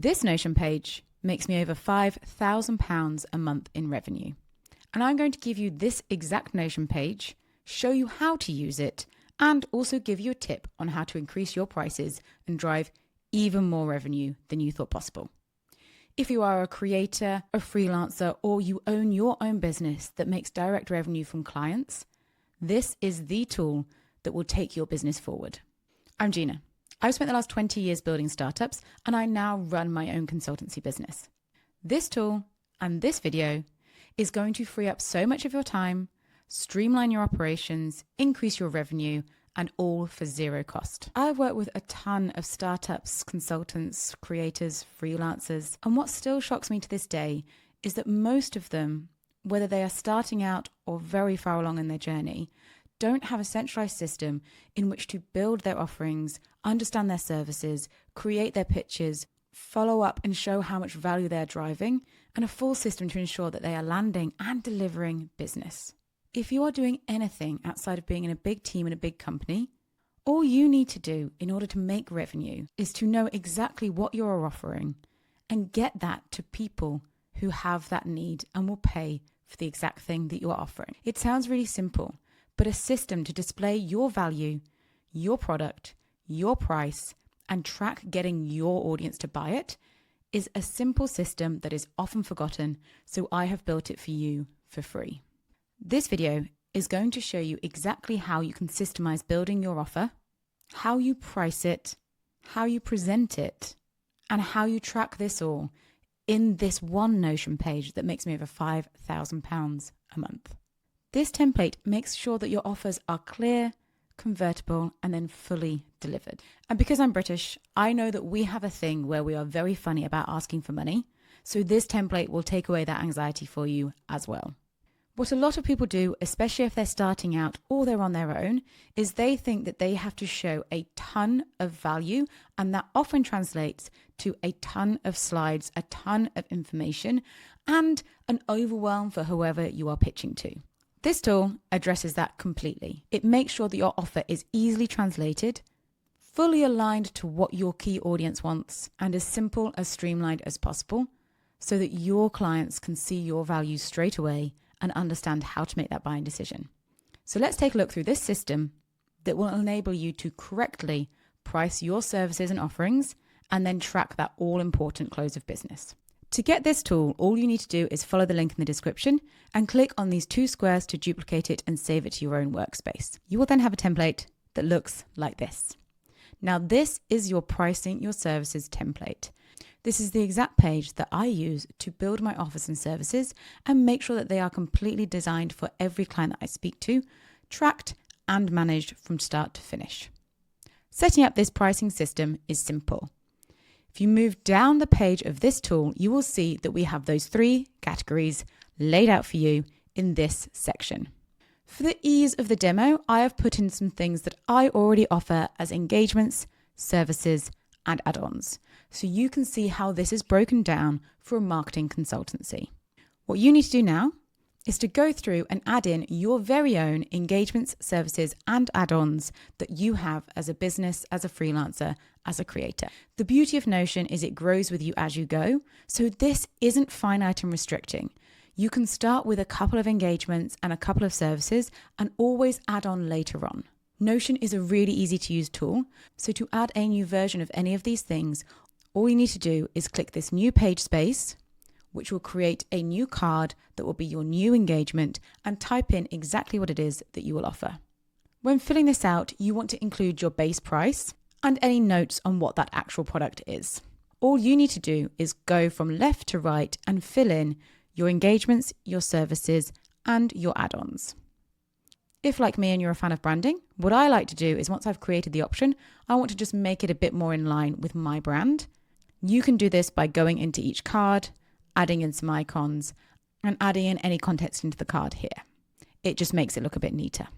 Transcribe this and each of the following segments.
This Notion page makes me over £5,000 a month in revenue. And I'm going to give you this exact Notion page, show you how to use it, and also give you a tip on how to increase your prices and drive even more revenue than you thought possible. If you are a creator, a freelancer, or you own your own business that makes direct revenue from clients, this is the tool that will take your business forward. I'm Gina. I've spent the last 20 years building startups, and I now run my own consultancy business. This tool and this video is going to free up so much of your time, streamline your operations, increase your revenue, and all for zero cost. I've worked with a ton of startups, consultants, creators, freelancers, and what still shocks me to this day is that most of them, whether they are starting out or very far along in their journey, don't have a centralized system in which to build their offerings, understand their services, create their pitches, follow up and show how much value they're driving, and a full system to ensure that they are landing and delivering business. If you are doing anything outside of being in a big team in a big company, all you need to do in order to make revenue is to know exactly what you're offering and get that to people who have that need and will pay for the exact thing that you're offering. It sounds really simple, but a system to display your value, your product, your price, and track getting your audience to buy it is a simple system that is often forgotten, so I have built it for you for free. This video is going to show you exactly how you can systemize building your offer, how you price it, how you present it, and how you track this all in this one Notion page that makes me over £5,000 a month. This template makes sure that your offers are clear, convertible, and then fully delivered. And because I'm British, I know that we have a thing where we are very funny about asking for money. So this template will take away that anxiety for you as well. What a lot of people do, especially if they're starting out or they're on their own, is they think that they have to show a ton of value, and that often translates to a ton of slides, a ton of information, and an overwhelm for whoever you are pitching to. This tool addresses that completely. It makes sure that your offer is easily translated, fully aligned to what your key audience wants, and as simple as streamlined as possible so that your clients can see your value straight away and understand how to make that buying decision. So let's take a look through this system that will enable you to correctly price your services and offerings and then track that all-important close of business. To get this tool, all you need to do is follow the link in the description and click on these two squares to duplicate it and save it to your own workspace. You will then have a template that looks like this. Now, this is your pricing your services template. This is the exact page that I use to build my offers and services and make sure that they are completely designed for every client that I speak to, tracked and managed from start to finish. Setting up this pricing system is simple. If you move down the page of this tool, you will see that we have those three categories laid out for you in this section. For the ease of the demo, I have put in some things that I already offer as engagements, services, and add-ons, so you can see how this is broken down for a marketing consultancy. What you need to do now is to go through and add in your very own engagements, services, and add-ons that you have as a business, as a freelancer, as a creator. The beauty of Notion is it grows with you as you go, so this isn't finite and restricting. You can start with a couple of engagements and a couple of services and always add on later on. Notion is a really easy to use tool, so to add a new version of any of these things, all you need to do is click this new page space, which will create a new card that will be your new engagement, and type in exactly what it is that you will offer. When filling this out, you want to include your base price and any notes on what that actual product is. All you need to do is go from left to right and fill in your engagements, your services, and your add-ons. If, like me, and you're a fan of branding, what I like to do is once I've created the option, I want to just make it a bit more in line with my brand. You can do this by going into each card, adding in some icons, and adding in any context into the card here. It just makes it look a bit neater.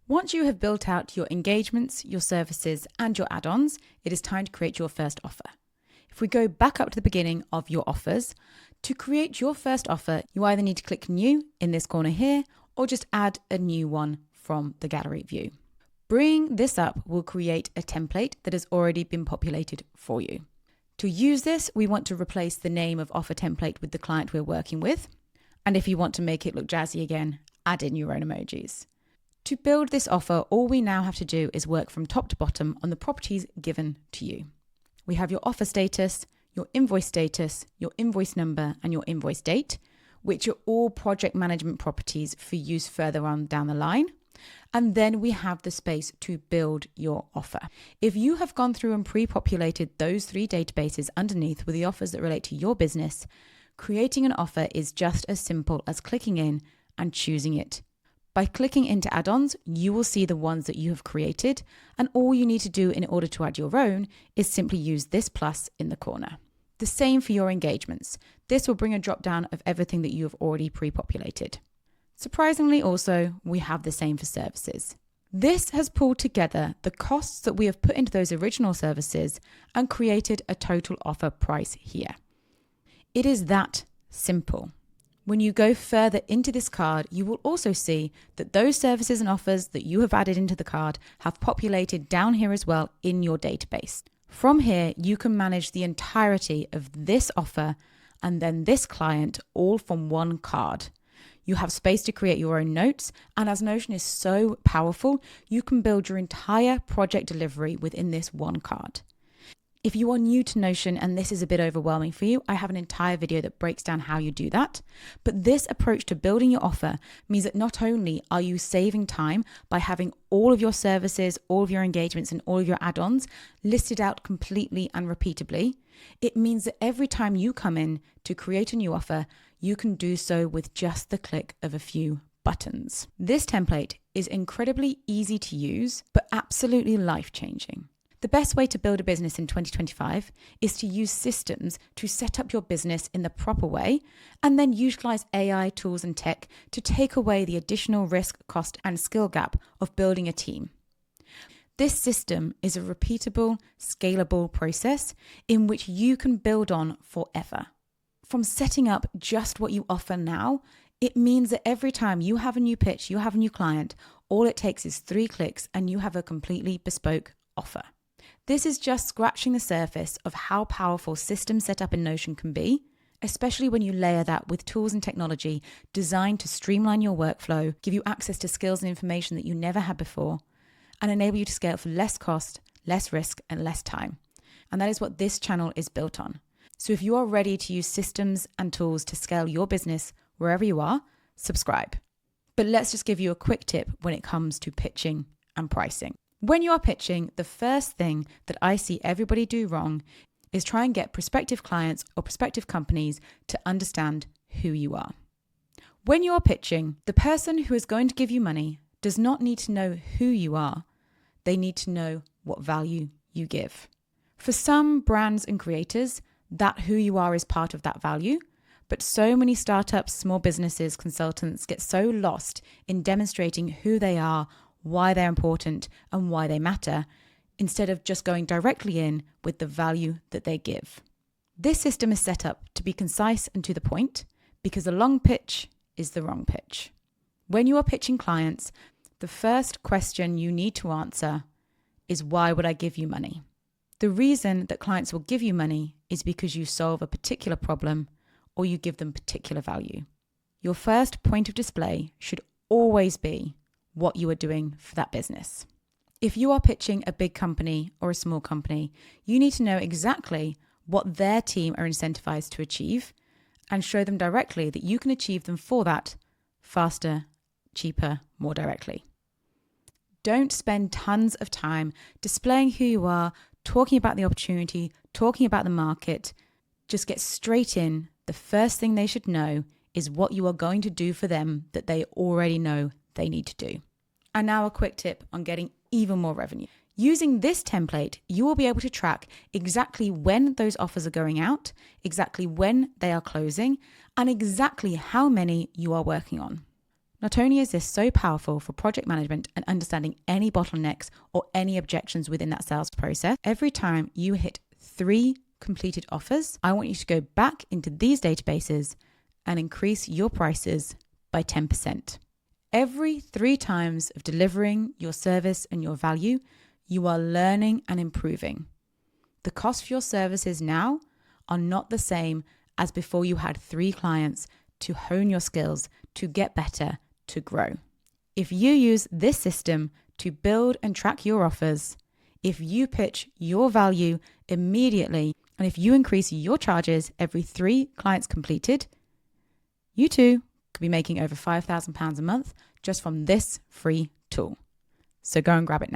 Once you have built out your engagements, your services, and your add-ons, it is time to create your first offer. If we go back up to the beginning of your offers, to create your first offer, you either need to click New in this corner here, or just add a new one from the gallery view. Bringing this up will create a template that has already been populated for you. To use this, we want to replace the name of offer template with the client we're working with. And if you want to make it look jazzy again, add in your own emojis. To build this offer, all we now have to do is work from top to bottom on the properties given to you. We have your offer status, your invoice number, and your invoice date, which are all project management properties for use further on down the line. And then we have the space to build your offer. If you have gone through and pre-populated those 3 databases underneath with the offers that relate to your business, creating an offer is just as simple as clicking in and choosing it. By clicking into add-ons, you will see the ones that you have created, and all you need to do in order to add your own is simply use this plus in the corner. The same for your engagements. This will bring a drop down of everything that you have already pre-populated. Surprisingly also, we have the same for services. This has pulled together the costs that we have put into those original services and created a total offer price here. It is that simple. When you go further into this card, you will also see that those services and offers that you have added into the card have populated down here as well in your database. From here, you can manage the entirety of this offer and then this client all from one card. You have space to create your own notes, and as Notion is so powerful, you can build your entire project delivery within this one card. If you are new to Notion and this is a bit overwhelming for you, I have an entire video that breaks down how you do that. But this approach to building your offer means that not only are you saving time by having all of your services, all of your engagements, and all of your add-ons listed out completely and repeatably, it means that every time you come in to create a new offer, you can do so with just the click of a few buttons. This template is incredibly easy to use, but absolutely life-changing. The best way to build a business in 2025 is to use systems to set up your business in the proper way, and then utilize AI tools and tech to take away the additional risk, cost, and skill gap of building a team. This system is a repeatable, scalable process in which you can build on forever. From setting up just what you offer now, it means that every time you have a new pitch, you have a new client, all it takes is 3 clicks and you have a completely bespoke offer. This is just scratching the surface of how powerful systems set up in Notion can be, especially when you layer that with tools and technology designed to streamline your workflow, give you access to skills and information that you never had before, and enable you to scale for less cost, less risk, and less time. And that is what this channel is built on. So if you are ready to use systems and tools to scale your business wherever you are, subscribe. But let's just give you a quick tip when it comes to pitching and pricing. When you are pitching, the first thing that I see everybody do wrong is try and get prospective clients or prospective companies to understand who you are. When you are pitching, the person who is going to give you money does not need to know who you are. They need to know what value you give. For some brands and creators, that who you are is part of that value. But so many startups, small businesses, consultants get so lost in demonstrating who they are, why they're important, and why they matter, instead of just going directly in with the value that they give. This system is set up to be concise and to the point, because the long pitch is the wrong pitch. When you are pitching clients, the first question you need to answer is, why would I give you money? The reason that clients will give you money is because you solve a particular problem or you give them particular value. Your first point of display should always be what you are doing for that business. If you are pitching a big company or a small company, you need to know exactly what their team are incentivized to achieve and show them directly that you can achieve them for that faster, cheaper, more directly. Don't spend tons of time displaying who you are, talking about the opportunity, talking about the market. Just get straight in. The first thing they should know is what you are going to do for them that they already know they need to do. And now a quick tip on getting even more revenue. Using this template, you will be able to track exactly when those offers are going out, exactly when they are closing, and exactly how many you are working on. Not only is this so powerful for project management and understanding any bottlenecks or any objections within that sales process, every time you hit 3 completed offers, I want you to go back into these databases and increase your prices by 10%. Every 3 times of delivering your service and your value, you are learning and improving. The cost for your services now are not the same as before you had 3 clients to hone your skills, to get better, to grow. If you use this system to build and track your offers, if you pitch your value immediately, and if you increase your charges every 3 clients completed, you too could be making over £5,000 a month just from this free tool. So go and grab it now.